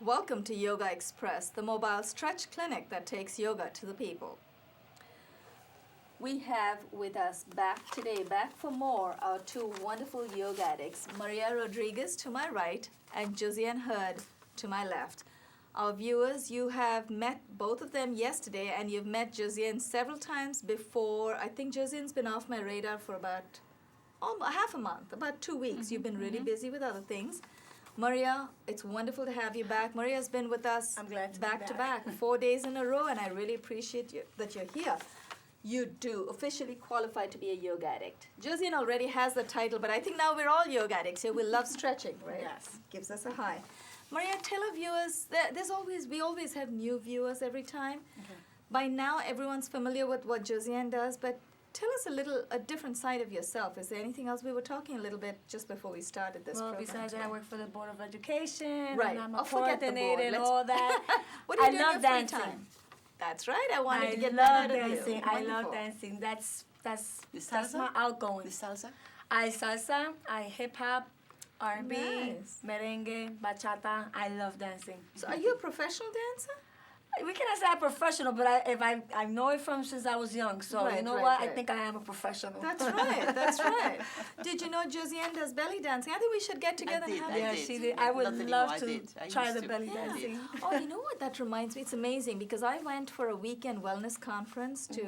Welcome to Yogaxpress, the mobile stretch clinic that takes yoga to the people. We have with us back for more, our two wonderful yoga addicts, Maria Rodriguez to my right and Josiane Hurd to my left. Our viewers, you have met both of them yesterday and you've met Josiane several times before. I think Josiane's been off my radar for about half a month, about 2 weeks. You've been really busy with other things. Maria, it's wonderful to have you back. Maria's been with us back to back 4 days in a row, and I really appreciate that you're here. You do officially qualify to be a yoga addict. Josiane already has the title, but I think now we're all yoga addicts here. We love stretching, right? Yes. Gives us a high. Maria, tell our viewers, we always have new viewers every time. Okay. By now, everyone's familiar with what Josiane does, but tell us a different side of yourself. Is there anything else? We were talking a little bit just before we started this program. Well, besides that, I work for the Board of Education. Right. And I'm a Forget the coordinator board. and all that. What do you do I in love your free dancing. time? That's right. I wanted to get love that out of dancing. you. I Wonderful. love dancing. That's The salsa? my outgoing. The salsa? I salsa, I hip hop, R&B, Nice. merengue, bachata. I love dancing. So are you a professional dancer? We cannot say I'm professional, but I know it from since I was young. So Right, you know right, what? right. I think I am a professional. That's right. That's right. Did you know Josiane does belly dancing? I think we should get together and have I Yeah, did. she did. I would Not anymore, love I to did. I try used the to. belly Yeah. dancing. Oh, you know what? That reminds me. It's amazing because I went for a weekend wellness conference to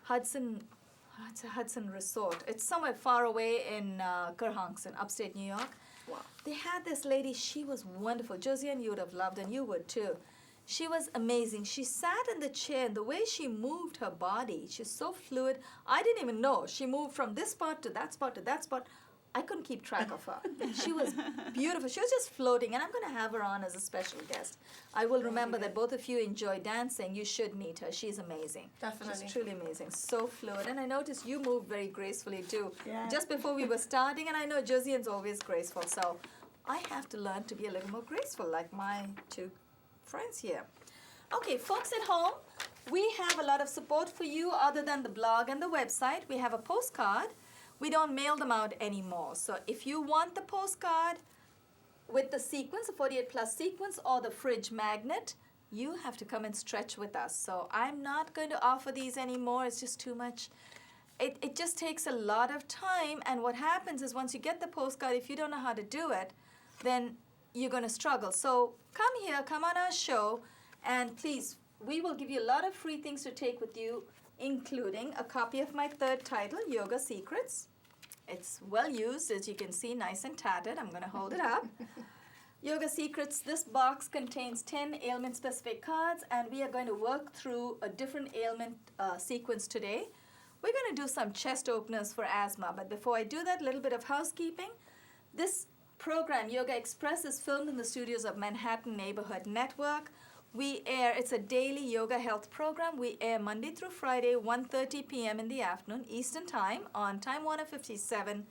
Hudson Resort. It's somewhere far away in Kerhonkson, upstate New York. Wow. They had this lady. She was wonderful. Josiane, you would have loved, and you would too. She was amazing. She sat in the chair, and the way she moved her body, she's so fluid. I didn't even know. She moved from this spot to that spot to that spot. I couldn't keep track of her. She was beautiful. She was just floating, and I'm going to have her on as a special guest. I will remember that both of you enjoy dancing. You should meet her. She's amazing. Definitely. She's truly amazing. So fluid. And I noticed you move very gracefully, too. Yeah. Just before we were starting, and I know Josiane's always graceful, so I have to learn to be a little more graceful like my two friends here. Okay, folks at home, we have a lot of support for you other than the blog and the website. We have a postcard. We don't mail them out anymore. So if you want the postcard with the sequence, the 48 plus sequence, or the fridge magnet, you have to come and stretch with us. So I'm not going to offer these anymore. It's just too much. It just takes a lot of time. And what happens is once you get the postcard, if you don't know how to do it, then you're going to struggle. So come here, come on our show, and please, we will give you a lot of free things to take with you, including a copy of my third title, Yoga Secrets. It's well used, as you can see, nice and tattered. I'm going to hold it up. Yoga Secrets, this box contains 10 ailment-specific cards, and we are going to work through a different ailment sequence today. We're going to do some chest openers for asthma, but before I do that, a little bit of housekeeping. This program, Yogaxpress, is filmed in the studios of Manhattan Neighborhood Network. It's a daily yoga health program. We air Monday through Friday, 1:30 p.m. in the afternoon, Eastern Time, on Time Warner 57,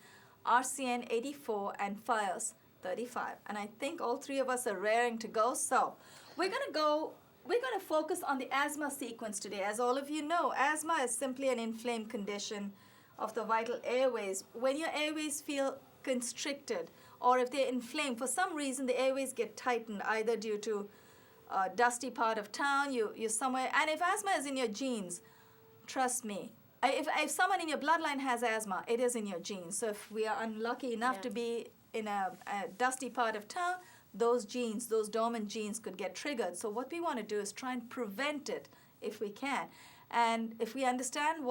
RCN 84, and Files 35. And I think all three of us are raring to go. So we're going to focus on the asthma sequence today. As all of you know, asthma is simply an inflamed condition of the vital airways. When your airways feel constricted, or if they're inflamed, for some reason the airways get tightened, either due to a dusty part of town, you're somewhere, and if asthma is in your genes, trust me, if someone in your bloodline has asthma, it is in your genes. So if we are unlucky enough to be in a dusty part of town, those genes, those dormant genes could get triggered. So what we want to do is try and prevent it if we can. And if we understand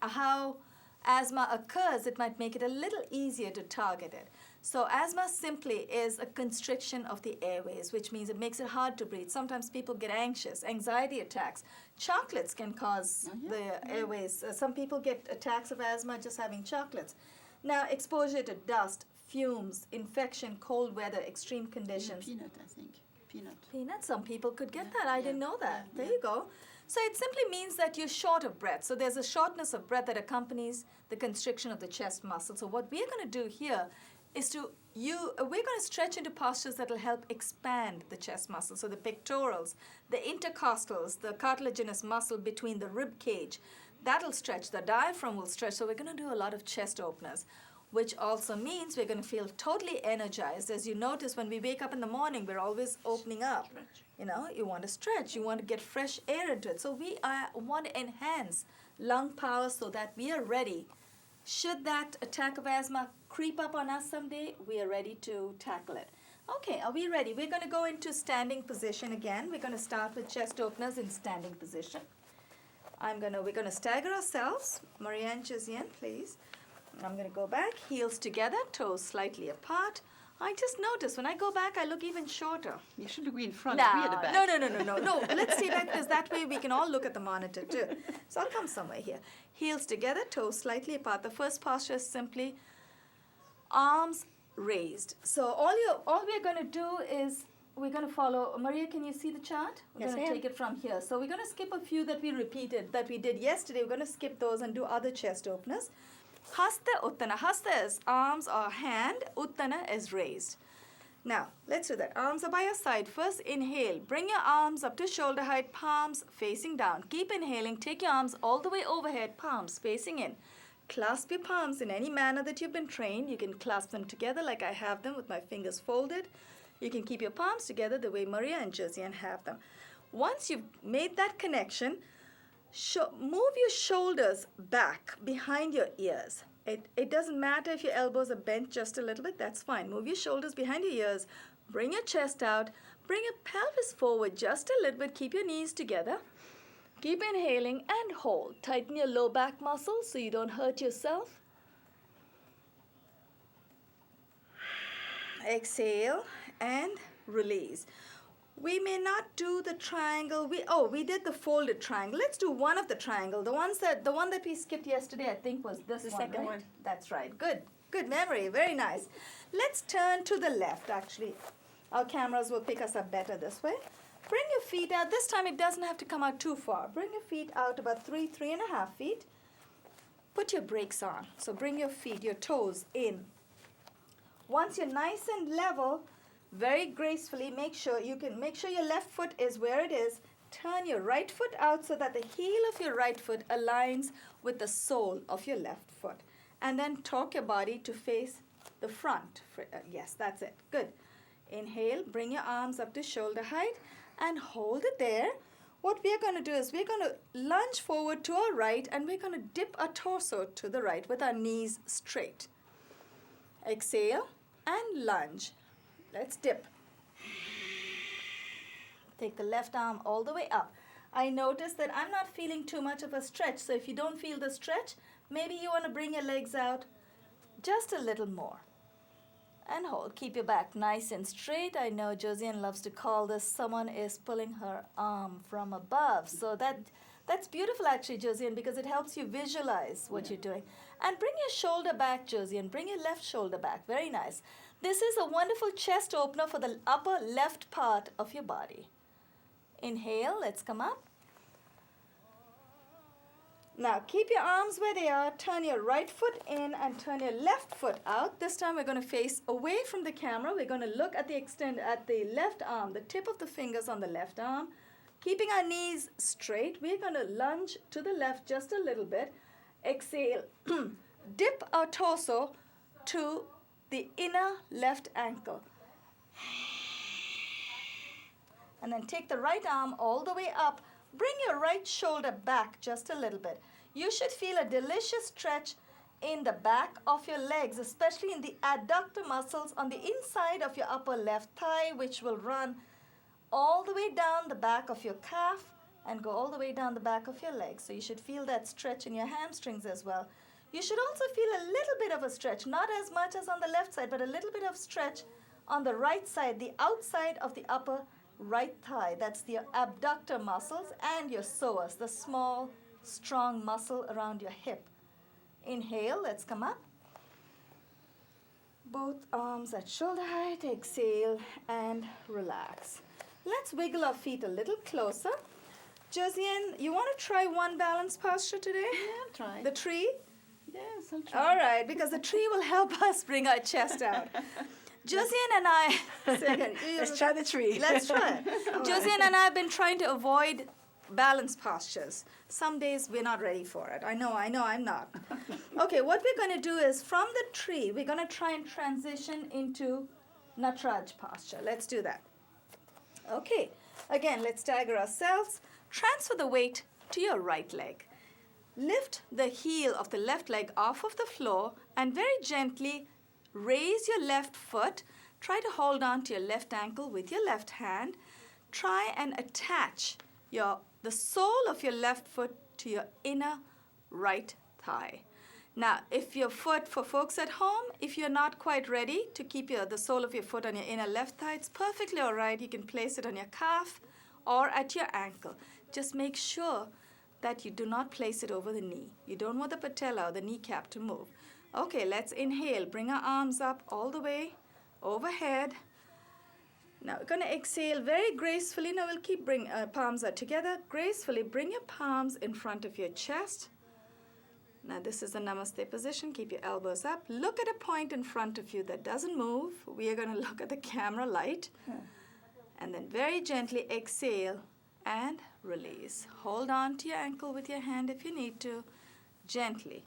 how asthma occurs, it might make it a little easier to target it. So asthma simply is a constriction of the airways, which means it makes it hard to breathe. Sometimes people get anxious, anxiety attacks. Chocolates can cause the airways. Some people get attacks of asthma just having chocolates. Now, exposure to dust, fumes, infection, cold weather, extreme conditions. Peanut, I think. Peanut, some people could get that. I didn't know that. There you go. So it simply means that you're short of breath. So there's a shortness of breath that accompanies the constriction of the chest muscle. So what we're going to do here is we're going to stretch into postures that will help expand the chest muscle. So the pectorals, the intercostals, the cartilaginous muscle between the rib cage, that'll stretch. The diaphragm will stretch. So we're going to do a lot of chest openers, which also means we're going to feel totally energized. As you notice, when we wake up in the morning, we're always opening up. Stretch. You know, you want to stretch, you want to get fresh air into it. So we want to enhance lung power so that we are ready. Should that attack of asthma creep up on us someday, we are ready to tackle it. Okay, are we ready? We're going to go into standing position again. We're going to start with chest openers in standing position. We're going to stagger ourselves. Maria and Josiane, please. I'm going to go back, heels together, toes slightly apart. I just noticed when I go back, I look even shorter. You should look in front, we at the back. No. Let's stay back because that way we can all look at the monitor too. So I'll come somewhere here. Heels together, toes slightly apart. The first posture is simply arms raised. So all we're going to do is we're going to follow. Maria, can you see the chart? We're Yes, going to ma'am. take it from here. So we're going to skip a few that we did yesterday. We're going to skip those and do other chest openers. Hasta Uttana. Hasta is arms or hand. Uttana is raised. Now, let's do that. Arms are by your side. First, inhale. Bring your arms up to shoulder height, palms facing down. Keep inhaling. Take your arms all the way overhead, palms facing in. Clasp your palms in any manner that you've been trained. You can clasp them together like I have them with my fingers folded. You can keep your palms together the way Maria and Josiane have them. Once you've made that connection, move your shoulders back behind your ears. It doesn't matter if your elbows are bent just a little bit, that's fine. Move your shoulders behind your ears, bring your chest out, bring your pelvis forward just a little bit, keep your knees together. Keep inhaling and hold. Tighten your low back muscles so you don't hurt yourself. Exhale and release. We may not do the triangle. We did the folded triangle. Let's do one of the triangle. The one that we skipped yesterday, I think, was this The one, second right? one. That's right. Good memory. Very nice. Let's turn to the left, actually. Our cameras will pick us up better this way. Bring your feet out. This time it doesn't have to come out too far. Bring your feet out about 3.5 feet. Put your brakes on. So bring your feet, your toes in. Once you're nice and level, very gracefully, make sure your left foot is where it is. Turn your right foot out so that the heel of your right foot aligns with the sole of your left foot. And then torque your body to face the front. Yes, that's it. Good. Inhale, bring your arms up to shoulder height and hold it there. What we're going to do is we're going to lunge forward to our right and we're going to dip our torso to the right with our knees straight. Exhale and lunge. Let's dip. Take the left arm all the way up. I notice that I'm not feeling too much of a stretch. So if you don't feel the stretch, maybe you want to bring your legs out just a little more. And hold. Keep your back nice and straight. I know Josiane loves to call this someone is pulling her arm from above. So that's beautiful actually, Josiane, because it helps you visualize what you're doing. And bring your shoulder back, Josiane. Bring your left shoulder back. Very nice. This is a wonderful chest opener for the upper left part of your body. Inhale. Let's come up. Now, keep your arms where they are. Turn your right foot in and turn your left foot out. This time we're going to face away from the camera. We're going to look at the left arm, the tip of the fingers on the left arm. Keeping our knees straight, we're going to lunge to the left just a little bit. Exhale. Dip our torso to the inner left ankle. And then take the right arm all the way up. Bring your right shoulder back just a little bit. You should feel a delicious stretch in the back of your legs, especially in the adductor muscles on the inside of your upper left thigh, which will run all the way down the back of your calf and go all the way down the back of your legs. So you should feel that stretch in your hamstrings as well. You should also feel a little bit of a stretch, not as much as on the left side, but a little bit of stretch on the right side, the outside of the upper right thigh. That's the abductor muscles and your psoas, the small, strong muscle around your hip. Inhale, let's come up. Both arms at shoulder height. Exhale and relax. Let's wiggle our feet a little closer. Josiane, you want to try one balance posture today? Yeah, I'll try. The tree? Yes, I'll try. All right, because the tree will help us bring our chest out. Josiane and I... Let's try the tree. Let's try. Josiane and I have been trying to avoid balance postures. Some days we're not ready for it. I know I'm not. Okay, what we're going to do is from the tree, we're going to try and transition into Nataraj posture. Let's do that. Okay, again, let's stagger ourselves. Transfer the weight to your right leg. Lift the heel of the left leg off of the floor and very gently raise your left foot. Try to hold on to your left ankle with your left hand. Try and attach the sole of your left foot to your inner right thigh. Now, if your foot, for folks at home, if you're not quite ready to keep the sole of your foot on your inner left thigh, it's perfectly all right. You can place it on your calf or at your ankle. Just make sure that you do not place it over the knee. You don't want the patella or the kneecap to move. Okay, let's inhale. Bring our arms up all the way overhead. Now we're going to exhale very gracefully. Now we'll keep palms are together. Gracefully bring your palms in front of your chest. Now this is the Namaste position. Keep your elbows up. Look at a point in front of you that doesn't move. We are going to look at the camera light. And then very gently exhale and release. Hold on to your ankle with your hand if you need to. Gently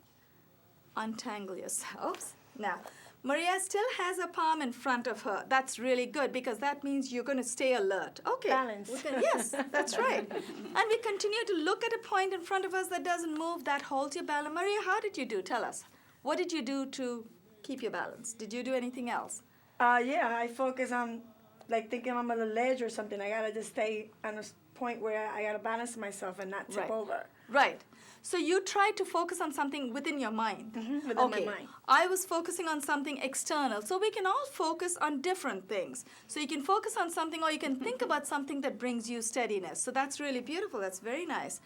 untangle yourselves. Now, Maria still has a palm in front of her. That's really good because that means you're going to stay alert. Okay. Balance. Yes, that's right. And we continue to look at a point in front of us that doesn't move, that holds your balance. Maria, how did you do? Tell us. What did you do to keep your balance? Did you do anything else? Yeah, I focus on like thinking I'm on a ledge or something. I got to just stay on a point where I got to balance myself and not tip over. Right. So you try to focus on something within your mind. Within my mind. I was focusing on something external. So we can all focus on different things. So you can focus on something or you can think about something that brings you steadiness. So that's really beautiful. That's very nice.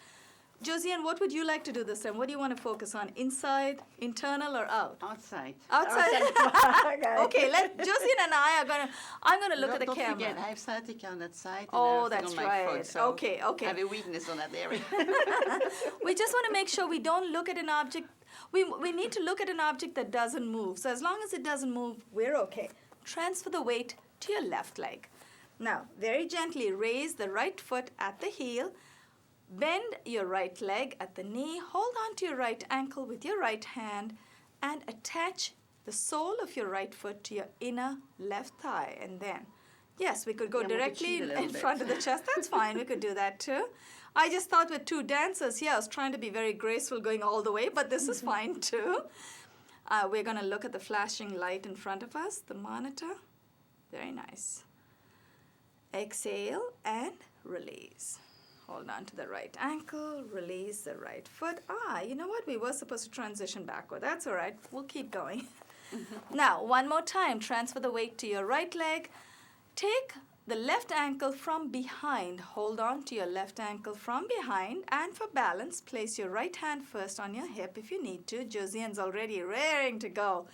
Josiane, what would you like to do this time? What do you want to focus on? Inside, internal, or out? Outside. Outside. Okay, Josiane and I'm gonna look at the camera. Don't forget, I have sciatica on that side. Oh, and that's on my right. Foot, so Okay. I have a weakness on that area. We just want to make sure we don't look at an object. We need to look at an object that doesn't move. So as long as it doesn't move, we're okay. Transfer the weight to your left leg. Now, very gently raise the right foot at the heel. Bend your right leg at the knee. Hold on to your right ankle with your right hand and attach the sole of your right foot to your inner left thigh. And then, yes, we could go directly in front of the chest. That's fine. We could do that too. I just thought with two dancers here, I was trying to be very graceful going all the way, but this is fine too. We're going to look at the flashing light in front of us, the monitor. Very nice. Exhale and release. Hold on to the right ankle, release the right foot. You know what? We were supposed to transition backward. That's all right. We'll keep going. Now, one more time. Transfer the weight to your right leg. Take the left ankle from behind. Hold on to your left ankle from behind. And for balance, place your right hand first on your hip if you need to. Josiane's already raring to go.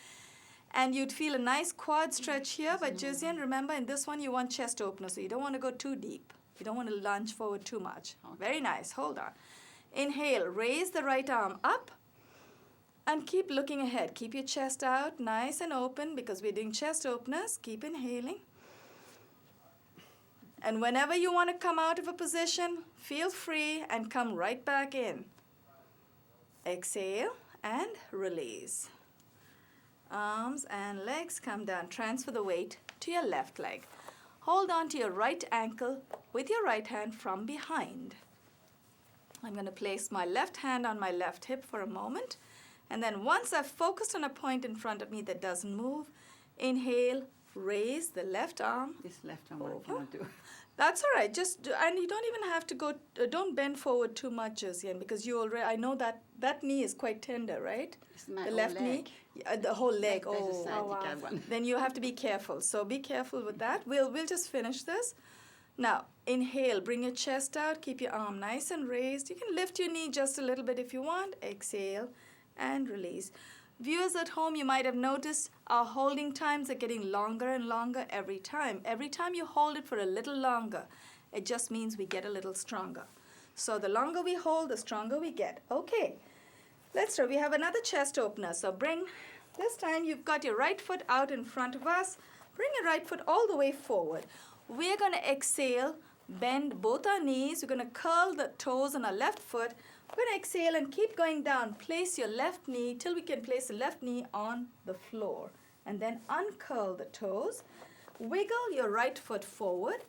And you'd feel a nice quad stretch here. But Josiane, remember, in this one, you want chest opener, so you don't want to go too deep. You don't want to lunge forward too much. Okay. Very nice. Hold on. Inhale. Raise the right arm up. And keep looking ahead. Keep your chest out nice and open because we're doing chest openers. Keep inhaling. And whenever you want to come out of a position, feel free and come right back in. Exhale and release. Arms and legs come down. Transfer the weight to your left leg. Hold on to your right ankle with your right hand from behind. I'm going to place my left hand on my left hip for a moment. And then once I've focused on a point in front of me that doesn't move, inhale, raise the left arm. This left arm, what do you want to do? That's all right. And you don't even have to go. Don't bend forward too much, Josiane, because you already. I know that knee is quite tender, right? It's my The whole left knee, leg. the whole leg. There's a Oh, sciatica one. then you have to be careful. So be careful with that. We'll just finish this. Now inhale. Bring your chest out. Keep your arm nice and raised. You can lift your knee just a little bit if you want. Exhale, and release. Viewers at home, you might have noticed our holding times are getting longer and longer every time. Every time you hold it for a little longer, it just means we get a little stronger. So the longer we hold, the stronger we get. Okay, let's try. We have another chest opener. So this time you've got your right foot out in front of us. Bring your right foot all the way forward. We're going to exhale, bend both our knees. We're going to curl the toes on our left foot. We're going to exhale and keep going down. Place your left knee till we can place the left knee on the floor. And then uncurl the toes. Wiggle your right foot forward.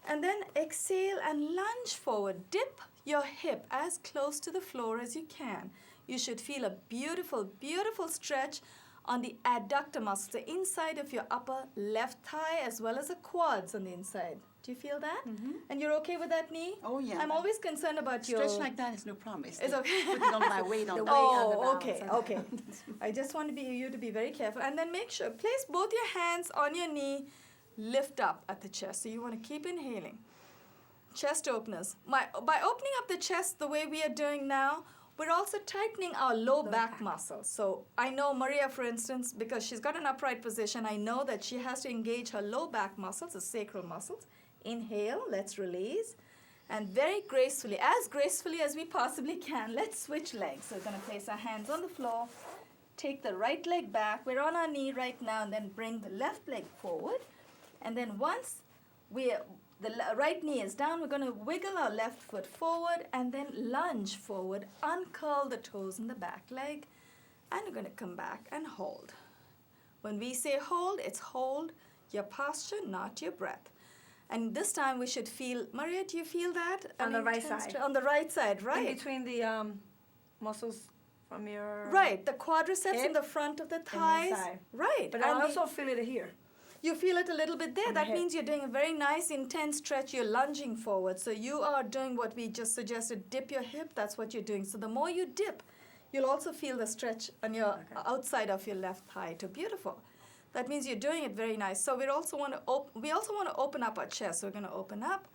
And then exhale and lunge forward. Dip your hip as close to the floor as you can. You should feel a beautiful, beautiful stretch on the adductor muscles, the inside of your upper left thigh as well as the quads on the inside. Do you feel that? Mm-hmm. And you're okay with that knee? Oh, yeah. I'm always concerned about your... Stretch like that is no problem. It's okay. Putting on my weight on The that. weight on the Oh, balance. okay, okay. I just want you to be very careful. And then make sure, place both your hands on your knee, lift up at the chest. So you want to keep inhaling. Chest openers. By opening up the chest the way we are doing now, we're also tightening our low back muscles. So I know Maria, for instance, because she's got an upright position, I know that she has to engage her low back muscles, the sacral muscles. Inhale, let's release. And very gracefully as we possibly can, let's switch legs. So we're going to place our hands on the floor, take the right leg back. We're on our knee right now, and then bring the left leg forward. And then once the right knee is down, we're going to wiggle our left foot forward and then lunge forward, uncurl the toes in the back leg, and we're going to come back and hold. When we say hold, it's hold your posture, not your breath. And this time we should feel, Maria, do you feel that? On the right intense side. On the right side, In right. between the muscles from your... Right, the quadriceps in hip the front of the and thighs. inside. Right. But and I also feel it here. you feel it a little bit there. On the That hip. means you're doing a very nice, intense stretch. You're lunging forward. So you are doing what we just suggested. Dip your hip. That's what you're doing. So the more you dip, you'll also feel the stretch on your outside of your left thigh. Too beautiful. That means you're doing it very nice. So we also want to open up our chest. So we're going to open up,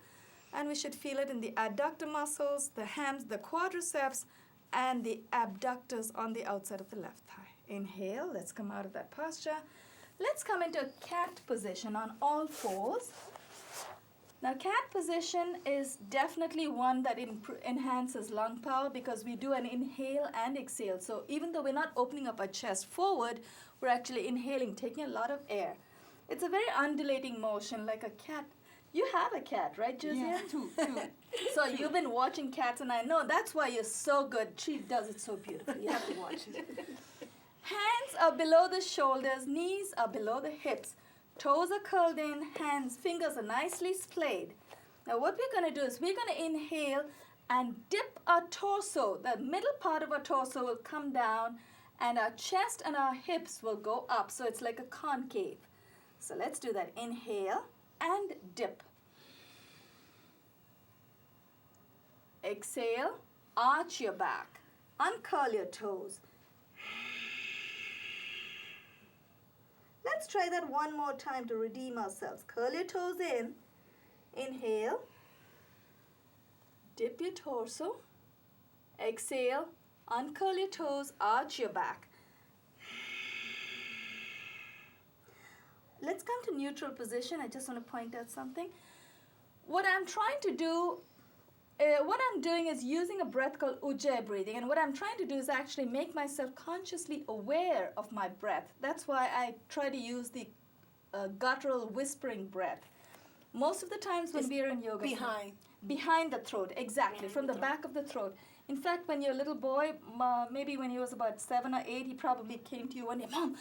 and we should feel it in the adductor muscles, the hams, the quadriceps, and the abductors on the outside of the left thigh. Inhale. Let's come out of that posture. Let's come into a cat position on all fours. Now, cat position is definitely one that enhances lung power because we do an inhale and exhale. So even though we're not opening up our chest forward, we're actually inhaling, taking a lot of air. It's a very undulating motion like a cat. You have a cat, right, Josiane? Yeah, two. So you've been watching cats, and I know that's why you're so good. She does it so beautifully. You have to watch it. Hands are below the shoulders, knees are below the hips. Toes are curled in, fingers are nicely splayed. Now what we're going to do is we're going to inhale and dip our torso. The middle part of our torso will come down, and our chest and our hips will go up. So it's like a concave. So let's do that. Inhale and dip. Exhale, arch your back, uncurl your toes. Let's try that one more time to redeem ourselves. Curl your toes in. Inhale. Dip your torso. Exhale. Uncurl your toes. Arch your back. Let's come to neutral position. I just want to point out something. What I'm trying to do what I'm doing is using a breath called Ujjayi breathing, and what I'm trying to do is actually make myself consciously aware of my breath. That's why I try to use the guttural whispering breath. Most of the times when we are in yoga, behind the throat, exactly, from the back of the throat. In fact, when you're a little boy, maybe when he was about 7 or 8, he probably came to you one day, Mom,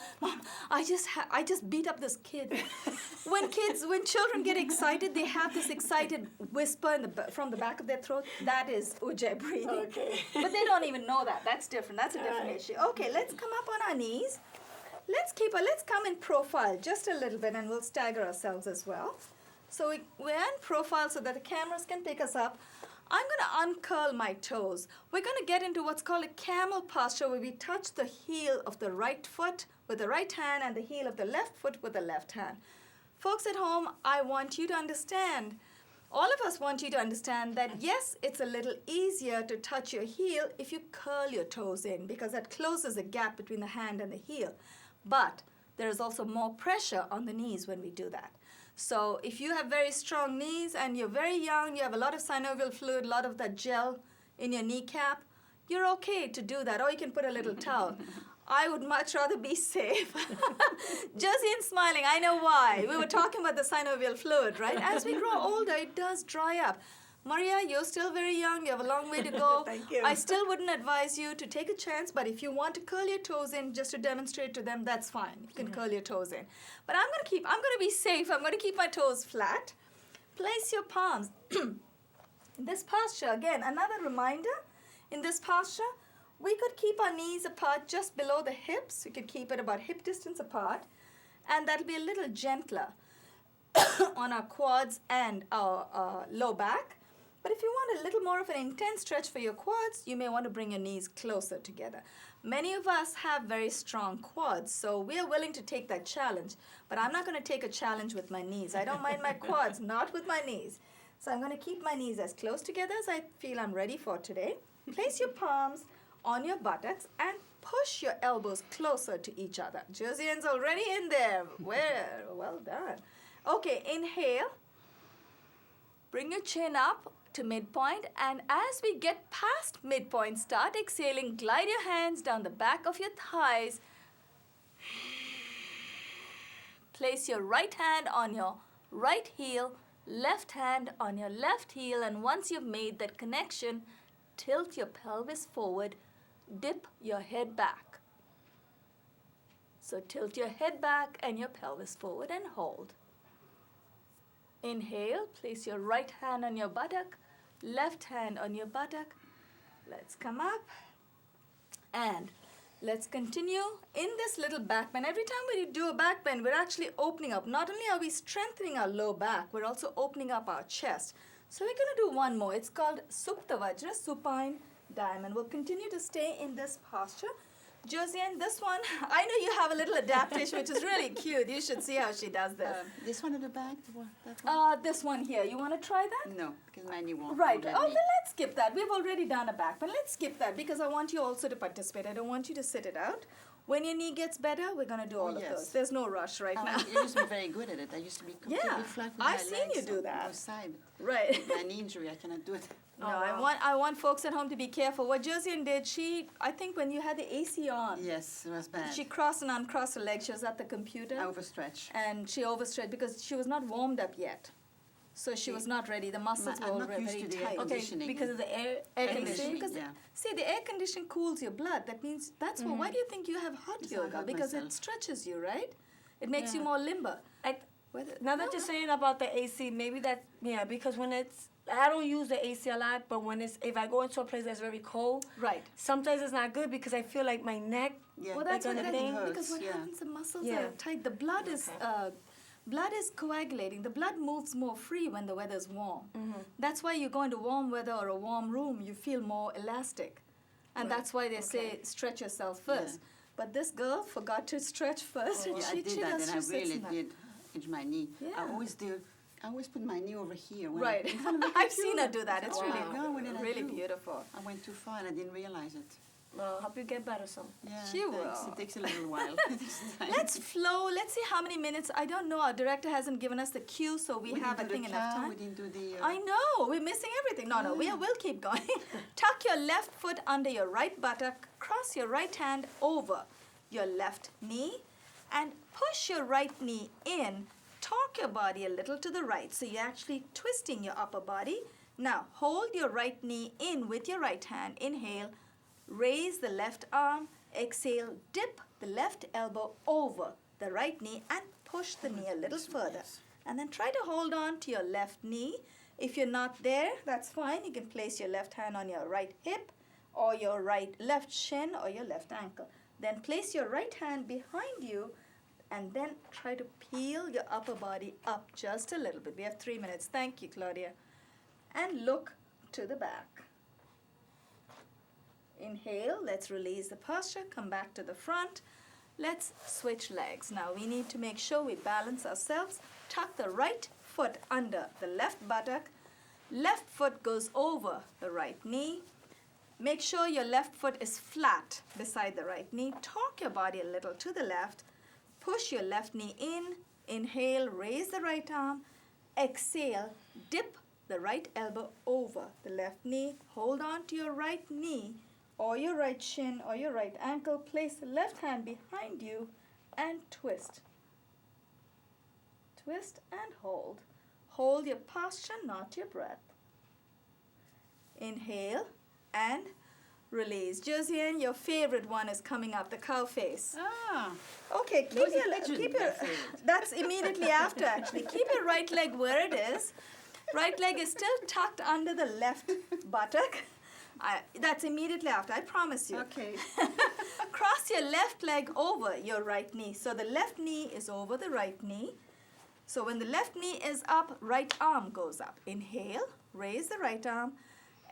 I just beat up this kid. When children get excited, they have this excited whisper from the back of their throat. That is Ujjayi breathing. Okay. But they don't even know that. That's different. That's a different issue. Okay, let's come up on our knees. Let's come in profile just a little bit, and we'll stagger ourselves as well. So we're in profile so that the cameras can pick us up. I'm going to uncurl my toes. We're going to get into what's called a camel posture, where we touch the heel of the right foot with the right hand and the heel of the left foot with the left hand. Folks at home, I want you to understand, all of us want you to understand that yes, it's a little easier to touch your heel if you curl your toes in, because that closes the gap between the hand and the heel. But there is also more pressure on the knees when we do that. So if you have very strong knees and you're very young, you have a lot of synovial fluid, a lot of that gel in your kneecap, you're okay to do that, or you can put a little towel. I would much rather be safe. Josiane's smiling, I know why. We were talking about the synovial fluid, right? As we grow older, it does dry up. Maria, you're still very young. You have a long way to go. Thank you. I still wouldn't advise you to take a chance, but if you want to curl your toes in just to demonstrate to them, that's fine. You can curl your toes in. But I'm going to be safe. I'm going to keep my toes flat. Place your palms. In this posture, again, another reminder, in this posture, we could keep our knees apart just below the hips. We could keep it about hip distance apart, and that'll be a little gentler on our quads and our low back. But if you want a little more of an intense stretch for your quads, you may want to bring your knees closer together. Many of us have very strong quads, so we are willing to take that challenge. But I'm not going to take a challenge with my knees. I don't mind my quads, not with my knees. So I'm going to keep my knees as close together as I feel I'm ready for today. Place your palms on your buttocks and push your elbows closer to each other. Josiane's already in there. Well done. Okay, inhale. Bring your chin up to midpoint, and as we get past midpoint, start exhaling. Glide your hands down the back of your thighs. Place your right hand on your right heel, left hand on your left heel, and once you've made that connection, tilt your pelvis forward, dip your head back. So tilt your head back and your pelvis forward and hold. Inhale, place your right hand on your buttock, left hand on your buttock. Let's come up and let's continue in this little back bend. Every time we do a back bend, we're actually opening up. Not only are we strengthening our low back, we're also opening up our chest. So we're going to do one more. It's called Supta Vajra, supine diamond. We'll continue to stay in this posture. Josiane, this one, I know you have a little adaptation, which is really cute. You should see how she does this. This one at the back? That one? This one here. You want to try that? No, because my knee won't. Right. let Oh, me. then let's skip that. We've already done a back, but let's skip that because I want you also to participate. I don't want you to sit it out. When your knee gets better, we're going to do all of yes. those. There's no rush right now. I used to be very good at it. I used to be completely Yeah, flat with I've my seen you legs do on that. both sides. Right. My knee injury, I cannot do it. No, I want folks at home to be careful. What Josiane did, I think when you had the AC on, Yes, it was bad. she crossed and uncrossed her legs. She was at the computer. I overstretched. And she overstretched because she was not warmed up yet. So she was not ready. The muscles I'm were not very used to the air tight. conditioning. Because of the air conditioning. conditioning, Because yeah. see, the air conditioning cools your blood. That means why do you think you have hot Because I yoga? hurt Because it myself. stretches you, right? It makes you Yeah. more limber. Now that you're saying about the AC, maybe that, because when I don't use the AC a lot, but if I go into a place that's very cold, Right. sometimes it's not good because I feel like my neck, Yeah. Well, that's Like what on the happens thing? because what Yeah. happens, the muscles Yeah. are tight. The blood is coagulating. The blood moves more free when the weather's warm. That's why you go into warm weather or a warm room, you feel more elastic. And that's why they say stretch yourself first. Yeah. But this girl forgot to stretch first. and Yeah, I she did that, does, and I she sits really in that. did injure my knee. Yeah. I always put my knee over here. When Right. in front of the I've seen her computer. do that. It's Oh really, my God, what did I really do? beautiful. I went too far and I didn't realize it. well, help you get better some. Yeah, She thanks. will. It takes a little while. It takes time. Let's flow. Let's see how many minutes. I don't know. Our director hasn't given us the cue, so we have, I didn't do think, the enough cow, time. We didn't do the. I know, we're missing everything. No, we'll keep going. Tuck your left foot under your right buttock, cross your right hand over your left knee, and push your right knee in. Torque your body a little to the right, so you're actually twisting your upper body. Now, hold your right knee in with your right hand. Inhale, raise the left arm. Exhale, dip the left elbow over the right knee and push the knee a little further. And then try to hold on to your left knee. If you're not there, that's fine. You can place your left hand on your right hip or your left shin or your left ankle. Then place your right hand behind you and then try to peel your upper body up just a little bit. We have 3 minutes. Thank you, Claudia. And look to the back. Inhale, let's release the posture, come back to the front. Let's switch legs. Now we need to make sure we balance ourselves. Tuck the right foot under the left buttock. Left foot goes over the right knee. Make sure your left foot is flat beside the right knee. Torque your body a little to the left. Push your left knee in. Inhale, raise the right arm. Exhale, dip the right elbow over the left knee. Hold on to your right knee or your right shin or your right ankle. Place the left hand behind you and twist. Twist and hold. Hold your posture, not your breath. Inhale and release. Josiane, your favorite one is coming up, the cow face. Ah. Okay, keep your that's immediately after actually. Keep your right leg where it is. Right leg is still tucked under the left buttock. That's immediately after, I promise you. Okay. Cross your left leg over your right knee. So the left knee is over the right knee. So when the left knee is up, right arm goes up. Inhale, raise the right arm.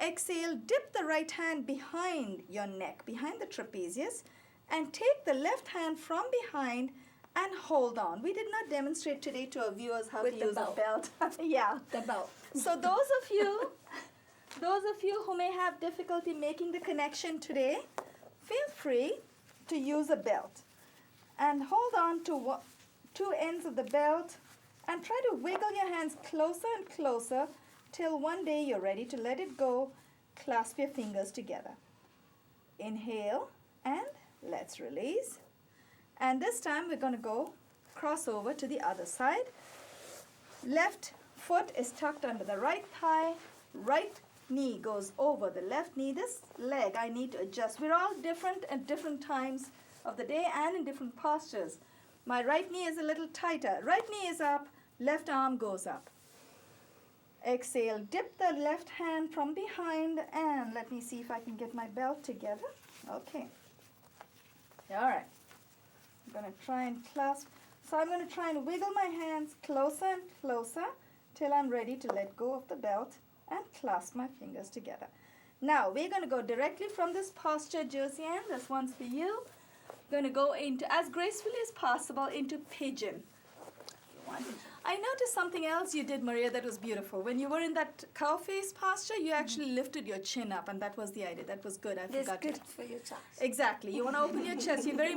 Exhale, dip the right hand behind your neck, behind the trapezius, and take the left hand from behind and hold on. We did not demonstrate today to our viewers how to use a belt. Yeah. The belt. So those of you who may have difficulty making the connection today, feel free to use a belt. And hold on to two ends of the belt and try to wiggle your hands closer and closer till one day you're ready to let it go. Clasp your fingers together. Inhale and let's release. And this time we're going to go cross over to the other side. Left foot is tucked under the right thigh. Right knee goes over the left knee. This leg I need to adjust. We're all different at different times of the day and in different postures. My right knee is a little tighter. Right knee is up. Left arm goes up. Exhale, dip the left hand from behind, and let me see if I can get my belt together. Okay. All right. I'm going to try and clasp. So I'm going to try and wiggle my hands closer and closer till I'm ready to let go of the belt and clasp my fingers together. Now, we're going to go directly from this posture, Josiane, this one's for you. Going to go into, as gracefully as possible, into pigeon. I noticed something else you did, Maria, that was beautiful. When you were in that cow face posture, you actually lifted your chin up, and that was the idea. That was good. I forgot. It's good for your chest. Exactly. You want to open your chest. You're very